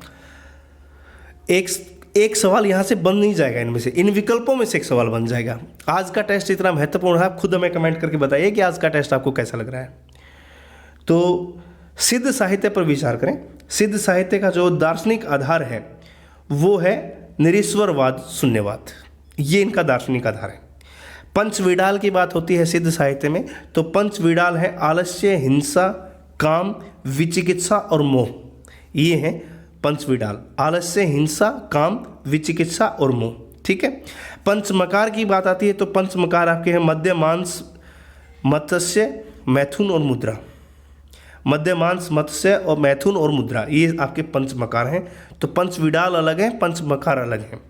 एक सवाल यहाँ से बन नहीं जाएगा, इनमें से, इन विकल्पों में से एक सवाल बन जाएगा। आज का टेस्ट इतना महत्वपूर्ण है, आप खुद हमें कमेंट करके बताइए कि आज का टेस्ट आपको कैसा लग रहा है। तो सिद्ध साहित्य पर विचार करें। सिद्ध साहित्य का जो दार्शनिक आधार है वो है निरीश्वरवाद, शून्यवाद। ये इनका दार्शनिक आधार है। पंचविडाल की बात होती है सिद्ध साहित्य में, तो पंचविडाल है आलस्य, हिंसा, काम, विचिकित्सा और मोह। ये हैं पंचविडाल, आलस्य, हिंसा, काम, विचिकित्सा और मोह, ठीक है। पंचमकार की बात आती है तो पंचमकार आपके हैं मध्य, मांस, मत्स्य, मैथुन और मुद्रा। मध्य, मांस, मत्स्य और मैथुन और मुद्रा, ये आपके पंचमकार हैं। तो पंचविडाल अलग हैं, पंचमकार अलग हैं।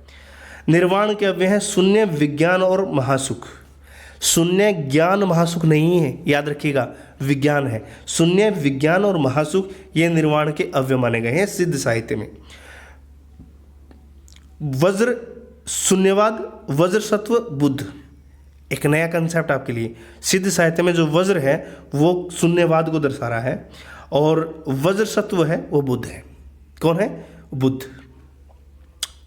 निर्वाण के अव्यय हैं शून्य, विज्ञान और महासुख। शून्य ज्ञान महासुख नहीं है, याद रखिएगा, विज्ञान है। शून्य, विज्ञान और महासुख ये निर्वाण के अव्यय माने गए हैं सिद्ध साहित्य में। वज्र शून्यवाद, वज्र सत्व, बुद्ध, एक नया कंसेप्ट आपके लिए। सिद्ध साहित्य में जो वज्र है वो शून्यवाद को दर्शा रहा है, और वज्र सत्व है वो बुद्ध है। कौन है? बुद्ध।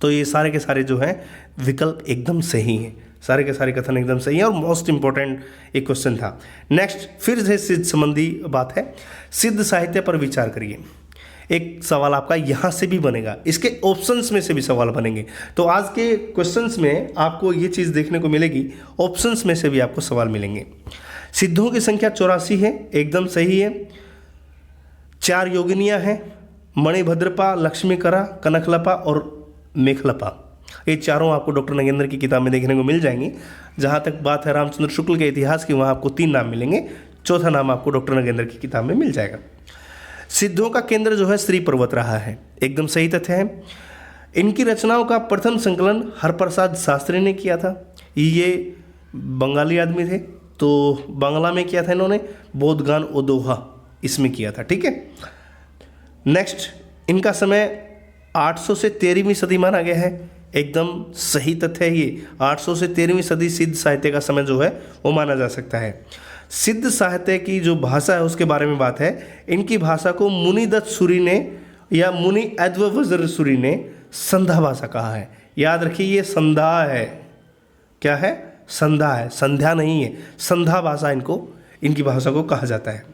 तो ये सारे के सारे जो हैं विकल्प एकदम सही हैं, सारे के सारे कथन एकदम सही है, और मोस्ट इंपॉर्टेंट एक क्वेश्चन था। नेक्स्ट, फिर से सिद्ध संबंधी बात है। सिद्ध साहित्य पर विचार करिए। एक सवाल आपका यहाँ से भी बनेगा, इसके ऑप्शंस में से भी सवाल बनेंगे। तो आज के क्वेश्चंस में आपको ये चीज़ देखने को मिलेगी, ऑप्शंस में से भी आपको सवाल मिलेंगे। सिद्धों की संख्या 84 है, एकदम सही है। 4 योगिनियाँ हैं, मणिभद्रपा, लक्ष्मीकरा, कनकलपा और मेखलपा। ये चारों आपको डॉक्टर नगेंद्र की किताब में देखने को मिल जाएंगी। जहाँ तक बात है रामचंद्र शुक्ल के इतिहास की, वहाँ आपको 3 नाम मिलेंगे, चौथा नाम आपको डॉक्टर नगेंद्र की किताब में मिल जाएगा। सिद्धों का केंद्र जो है श्री पर्वत रहा है, एकदम सही तथ्य है। इनकी रचनाओं का प्रथम संकलन हरप्रसाद शास्त्री ने किया था। ये बंगाली आदमी थे, तो बांग्ला में किया था इन्होंने, बोधगान ओदोहा इसमें किया था, ठीक है। नेक्स्ट, इनका समय 800 से 13वीं सदी माना गया है, एकदम सही तथ्य है ये। 800 से 13वीं सदी सिद्ध साहित्य का समय जो है वो माना जा सकता है। सिद्ध साहित्य की जो भाषा है उसके बारे में बात है। इनकी भाषा को मुनिदत्त सूरि ने या मुनि अध्ववज्र सूरि ने संध्या भाषा कहा है। याद रखिए ये संध्या है। क्या है? संध्या है, संध्या नहीं है, संध्या भाषा इनकी भाषा को कहा जाता है।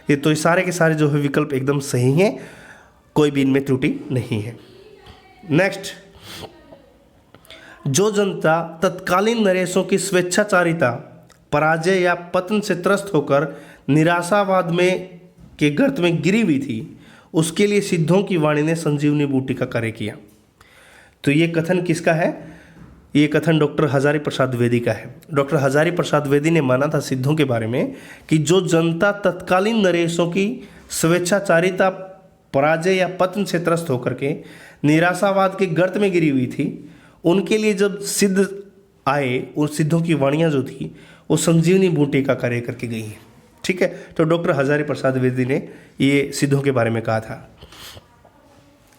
ये तो सारे के सारे जो है विकल्प एकदम सही हैं, कोई भी इनमें त्रुटि नहीं है। नेक्स्ट, जो जनता तत्कालीन नरेशों की स्वेच्छाचारिता, पराजय या पतन से त्रस्त होकर निराशावाद में के गर्त में गिरी हुई थी, उसके लिए सिद्धों की वाणी ने संजीवनी बूटी का कार्य किया। तो ये कथन किसका है? ये कथन डॉक्टर हजारी प्रसाद वेदी का है। डॉक्टर हजारी प्रसाद वेदी ने माना था सिद्धों के बारे में कि जो जनता तत्कालीन नरेशों की स्वेच्छाचारिता, पराजय या पतन से त्रस्त होकर के निराशावाद के गर्त में गिरी हुई थी, उनके लिए जब सिद्ध आए, उन सिद्धों की वाणियाँ जो थी वो संजीवनी बूटी का कार्य करके गई हैं। ठीक है, तो डॉक्टर हजारी प्रसाद वेदी ने ये सिद्धों के बारे में कहा था।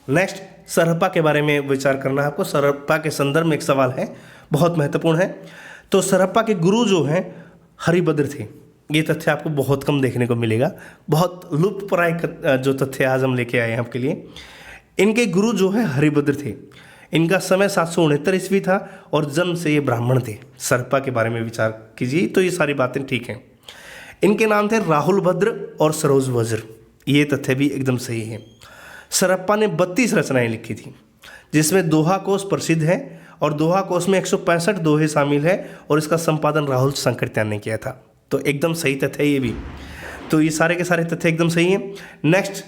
नेक्स्ट, सरहप्पा के बारे में विचार करना है आपको। सरहप्पा के संदर्भ में एक सवाल है, बहुत महत्वपूर्ण है। तो सरहप्पा के गुरु जो हैं हरिभद्र थे। ये तथ्य आपको बहुत कम देखने को मिलेगा, बहुत लुप्तप्राय जो तथ्य आज हम लेके आए हैं आपके लिए। इनके गुरु जो है हरिभद्र थे। इनका समय 769 ईस्वी था और जन्म से ये ब्राह्मण थे। सरहप्पा के बारे में विचार कीजिए तो ये सारी बातें ठीक हैं। इनके नाम थे राहुल भद्र और सरोज वज्र। ये तथ्य भी एकदम सही है। सरहप्पा ने 32 रचनाएं लिखी थी, जिसमें दोहा कोश प्रसिद्ध है और दोहा कोश में 165 दोहे शामिल है और इसका संपादन राहुल शंकरत्यान ने किया था। तो एकदम सही तथ्य है ये भी। तो ये सारे के सारे तथ्य एकदम सही हैं। नेक्स्ट,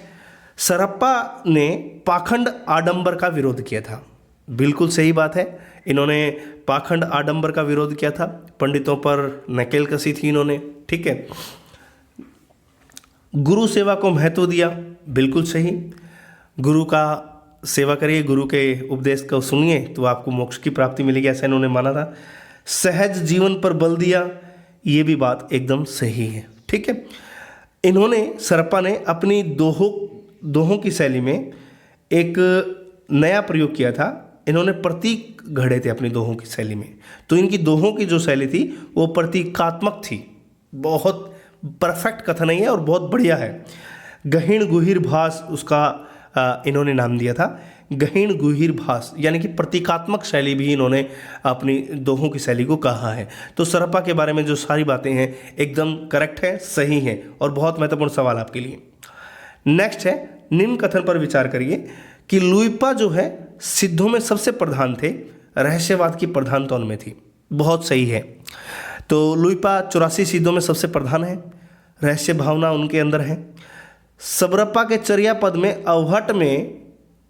सरहप्पा ने पाखंड आडंबर का विरोध किया था। बिल्कुल सही बात है, इन्होंने पाखंड आडंबर का विरोध किया था। पंडितों पर नकेल कसी थी इन्होंने। ठीक है, गुरु सेवा को महत्व दिया। बिल्कुल सही, गुरु का सेवा करिए, गुरु के उपदेश को सुनिए तो आपको मोक्ष की प्राप्ति मिलेगी, ऐसा इन्होंने माना था। सहज जीवन पर बल दिया, ये भी बात एकदम सही है। ठीक है, इन्होंने सरहप्पा ने अपनी दोहों की शैली में एक नया प्रयोग किया था। इन्होंने प्रतीक घड़े थे अपनी दोहों की शैली में। तो इनकी दोहों की जो शैली थी वो प्रतीकात्मक थी। बहुत परफेक्ट कथन है और बहुत बढ़िया है। गहीण गुहिर भास उसका इन्होंने नाम दिया था। गहीण गुहिर भास यानी कि प्रतीकात्मक शैली भी इन्होंने अपनी दोहों की शैली को कहा है। तो सरहप्पा के बारे में जो सारी बातें हैं एकदम करेक्ट है, सही है और बहुत महत्वपूर्ण सवाल आपके लिए। नेक्स्ट है, निम्न कथन पर विचार करिए कि लुइपा जो है सिद्धों में सबसे प्रधान थे, रहस्यवाद की प्रधानता उनमें थी। बहुत सही है। तो लुइपा 84 सिद्धों में सबसे प्रधान है, रहस्य भावना उनके अंदर है। सबरप्पा के चर्या पद में अवहट में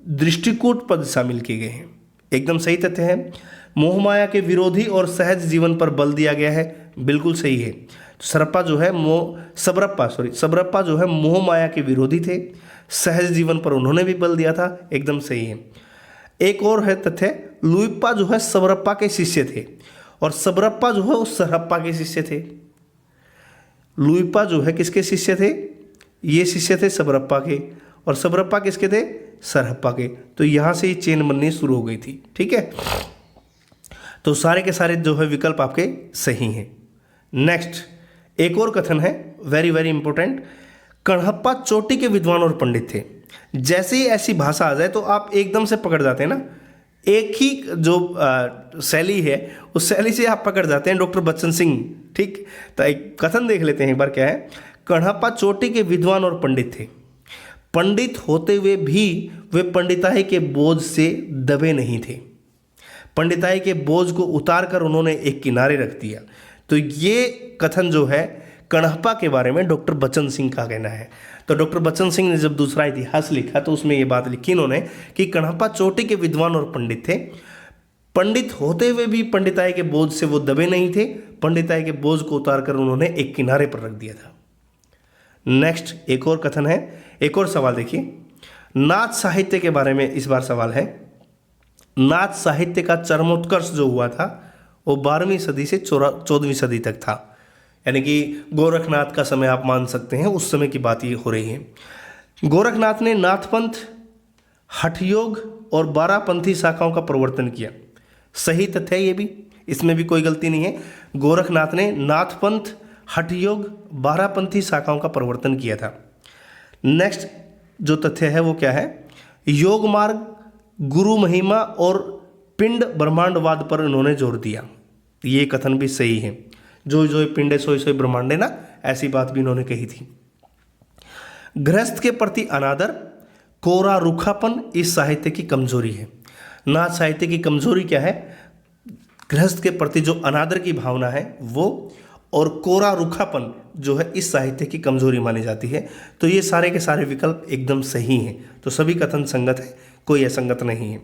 दृष्टिकूट पद शामिल किए गए हैं। एकदम सही तथ्य है। मोहमाया के विरोधी और सहज जीवन पर बल दिया गया है। बिल्कुल सही है। सरहप्पा जो है सबरप्पा जो है मोहमाया के विरोधी थे, सहज जीवन पर उन्होंने भी बल दिया था। एकदम सही है। एक और है तथ्य, लुइपा जो है सबरप्पा के शिष्य थे और सबरप्पा जो है वो सरहप्पा के शिष्य थे। लुइपा जो है किसके शिष्य थे? ये शिष्य थे सबरप्पा के, और सबरप्पा किसके थे? सरहप्पा के। तो यहाँ से ही चेन बननी शुरू हो गई थी। ठीक है, तो सारे के सारे जो है विकल्प आपके सही हैं। नेक्स्ट, एक और कथन है वेरी वेरी इंपॉर्टेंट। कणहप्पा चोटी के विद्वान और पंडित थे। जैसे ही ऐसी भाषा आ जाए तो आप एकदम से पकड़ जाते हैं ना, एक ही जो शैली है उस शैली से आप पकड़ जाते हैं। डॉक्टर बच्चन सिंह। ठीक, तो एक कथन देख लेते हैं एक बार। क्या है? कणहप्पा चोटी के विद्वान और पंडित थे। पंडित होते हुए भी वे पंडिताई के बोझ से दबे नहीं थे। पंडिताई के बोझ को उतार कर उन्होंने एक किनारे रख दिया। तो ये कथन जो है कणहप्पा के बारे में डॉक्टर बच्चन सिंह का कहना है। तो डॉक्टर बच्चन सिंह ने जब दूसरा इतिहास लिखा तो उसमें ये बात लिखी इन्होंने कि कणहप्पा चोटी के विद्वान और पंडित थे। पंडित होते हुए भी पंडिताई के बोझ से वो दबे नहीं थे। पंडिताई के बोझ को उतार कर उन्होंने एक किनारे पर रख दिया था। नेक्स्ट, एक और कथन है, एक और सवाल देखिए। नाथ साहित्य के बारे में इस बार सवाल है। नाथ साहित्य का चरमोत्कर्ष जो हुआ था वो 12वीं सदी से 14वीं सदी तक था। यानी कि गोरखनाथ का समय आप मान सकते हैं, उस समय की बात ये हो रही है। गोरखनाथ ने नाथपंथ, हठयोग और 12पंथी शाखाओं का प्रवर्तन किया। सही तथ्य है ये भी, इसमें भी कोई गलती नहीं है। गोरखनाथ ने नाथपंथ, हठ योग 12पंथी शाखाओं का प्रवर्तन किया था। नेक्स्ट जो तथ्य है वो क्या है, योग मार्ग, गुरु महिमा और पिंड ब्रह्मांडवाद पर उन्होंने जोर दिया। ये कथन भी सही है, जो जो पिंडे सोई सोई ब्रह्मांडे ना, ऐसी बात भी इन्होंने कही थी। गृहस्थ के प्रति अनादर, कोरा रूखापन इस साहित्य की कमजोरी है। नाथ साहित्य की कमजोरी क्या है, गृहस्थ के प्रति जो अनादर की भावना है वो, और कोरा रूखापन जो है इस साहित्य की कमजोरी मानी जाती है। तो ये सारे के सारे विकल्प एकदम सही हैं, तो सभी कथन संगत है, कोई असंगत नहीं है।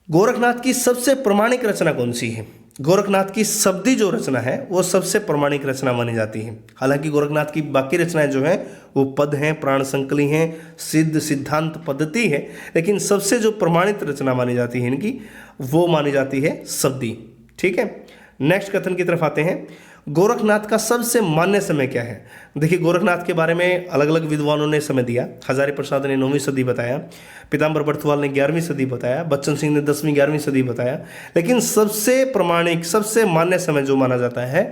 गोरखनाथ की सबसे प्रामाणिक रचना कौन सी है? गोरखनाथ की शब्दी जो रचना है वो सबसे प्रामाणिक रचना मानी जाती है। हालांकि गोरखनाथ की बाकी रचनाएं जो हैं वो पद हैं, प्राण संकली हैं, सिद्ध सिद्धांत पद्धति है, लेकिन सबसे जो प्रमाणित रचना मानी जाती है इनकी, वो मानी जाती है शब्दी। ठीक है, नेक्स्ट कथन की तरफ आते हैं। गोरखनाथ का सबसे मान्य समय क्या है? देखिए, गोरखनाथ के बारे में अलग अलग विद्वानों ने समय दिया। हजारी प्रसाद ने 9वीं सदी बताया, पीताम्बर बर्थवाल ने 11वीं सदी बताया, बच्चन सिंह ने 10वीं 11वीं सदी बताया, लेकिन सबसे प्रमाणिक सबसे मान्य समय जो माना जाता है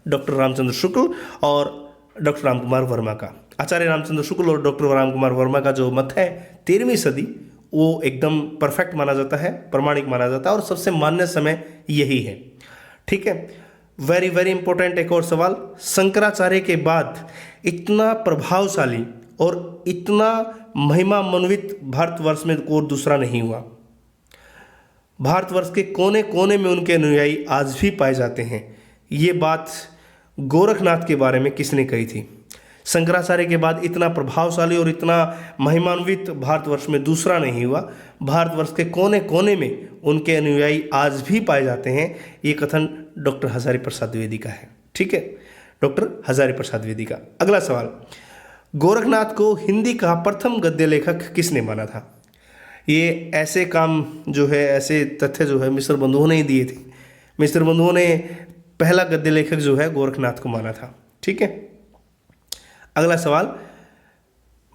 डॉक्टर रामचंद्र शुक्ल और डॉक्टर रामकुमार वर्मा का। आचार्य रामचंद्र शुक्ल और डॉक्टर रामकुमार वर्मा का जो मत है 13वीं सदी, वो एकदम परफेक्ट माना जाता है, प्रमाणिक माना जाता है, और सबसे मान्य समय यही है। ठीक है, वेरी वेरी इंपॉर्टेंट एक और सवाल, शंकराचार्य के बाद इतना प्रभावशाली और इतना महिमान्वित भारतवर्ष में कोई दूसरा नहीं हुआ। भारतवर्ष के कोने कोने में उनके अनुयायी आज भी पाए जाते हैं। ये बात गोरखनाथ के बारे में किसने कही थी? शंकराचार्य के बाद इतना प्रभावशाली और इतना महिमान्वित भारतवर्ष में दूसरा नहीं हुआ। भारतवर्ष के कोने कोने में उनके अनुयायी आज भी पाए जाते हैं। ये कथन डॉक्टर हजारी प्रसाद द्विवेदी का है। ठीक है, डॉक्टर हजारी प्रसाद द्विवेदी का। अगला सवाल, गोरखनाथ को हिंदी का प्रथम गद्य लेखक किसने माना था? ये ऐसे काम जो है, ऐसे तथ्य जो है मिश्र बंधुओं ने ही दिए थे। मिश्र बंधुओं ने पहला गद्य लेखक जो है गोरखनाथ को माना था। ठीक है, अगला सवाल,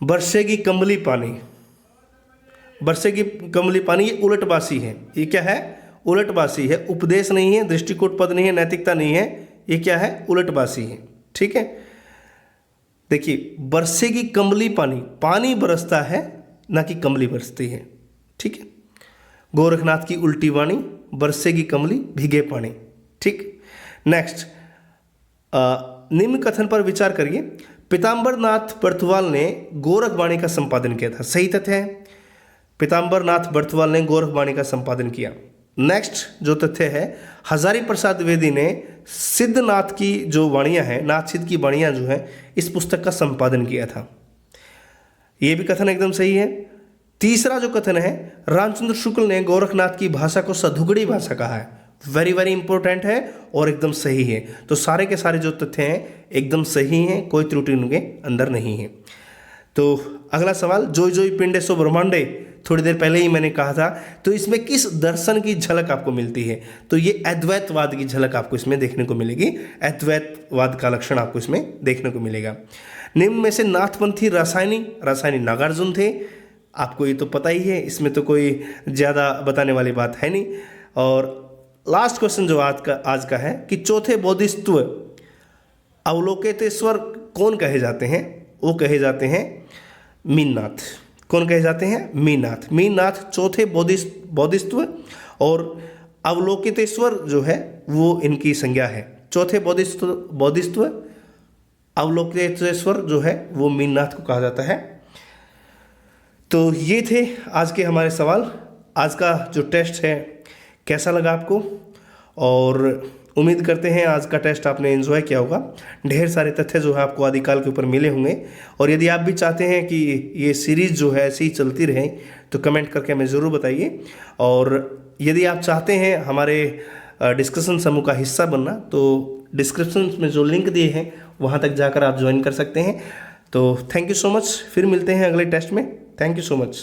बरसेगी कंबली पानी। बरसेगी कंबली पानी ये उलटबासी है। ये क्या है? उलटबासी है, उपदेश नहीं है, दृष्टिकोट पद नहीं है, नैतिकता नहीं है, ये क्या है? उलटबासी है। ठीक है, देखिए, बरसेगी कंबली पानी, पानी बरसता है ना कि कंबली बरसती है। ठीक है, गोरखनाथ की उल्टी वाणी, बरसेगी कंबली भीगे पानी। ठीक, नेक्स्ट, निम्न कथन पर विचार करिए। पीताम्बरनाथ बर्थवाल ने गोरखवाणी का संपादन किया था। सही तथ्य है, पीताम्बरनाथ बर्थवाल ने गोरखवाणी का संपादन किया। नेक्स्ट जो तथ्य है, हजारी प्रसाद द्विवेदी ने सिद्धनाथ की जो वाणियाँ हैं, नाथ सिद्ध की वाणियाँ जो हैं, इस पुस्तक का संपादन किया था। ये भी कथन एकदम सही है। तीसरा जो कथन है, रामचंद्र शुक्ल ने गोरखनाथ की भाषा को सधुगड़ी भाषा कहा है। वेरी वेरी इंपॉर्टेंट है और एकदम सही है। तो सारे के सारे जो तथ्य हैं एकदम सही हैं, कोई त्रुटि उनके अंदर नहीं है। तो अगला सवाल, जोई जोई पिंडे सो ब्रह्मांडे, थोड़ी देर पहले ही मैंने कहा था, तो इसमें किस दर्शन की झलक आपको मिलती है? तो ये अद्वैतवाद की झलक आपको इसमें देखने को मिलेगी। अद्वैतवाद का लक्षण आपको इसमें देखने को मिलेगा। निम्न में से नाथपंथी रासायनी नागार्जुन थे। आपको ये तो पता ही है, इसमें तो कोई ज़्यादा बताने वाली बात है नहीं। और लास्ट क्वेश्चन जो आज का है कि चौथे बोधिसत्व अवलोकितेश्वर कौन कहे जाते हैं? वो कहे जाते हैं मीननाथ। कौन कहे जाते हैं? मीननाथ। मीननाथ चौथे बोधिसत्व और अवलोकितेश्वर जो है वो इनकी संज्ञा है। चौथे बोधिसत्व अवलोकितेश्वर जो है वो मीननाथ को कहा जाता है। तो ये थे आज के हमारे सवाल। आज का जो टेस्ट है कैसा लगा आपको? और उम्मीद करते हैं आज का टेस्ट आपने एंजॉय किया होगा। ढेर सारे तथ्य जो है आपको आदिकाल के ऊपर मिले होंगे। और यदि आप भी चाहते हैं कि ये सीरीज़ जो है ऐसी ही चलती रहे तो कमेंट करके हमें ज़रूर बताइए। और यदि आप चाहते हैं हमारे डिस्कशन समूह का हिस्सा बनना तो डिस्क्रिप्शन में जो लिंक दिए हैं वहाँ तक जाकर आप ज्वाइन कर सकते हैं। तो थैंक यू सो मच। फिर मिलते हैं अगले टेस्ट में। Thank you so much.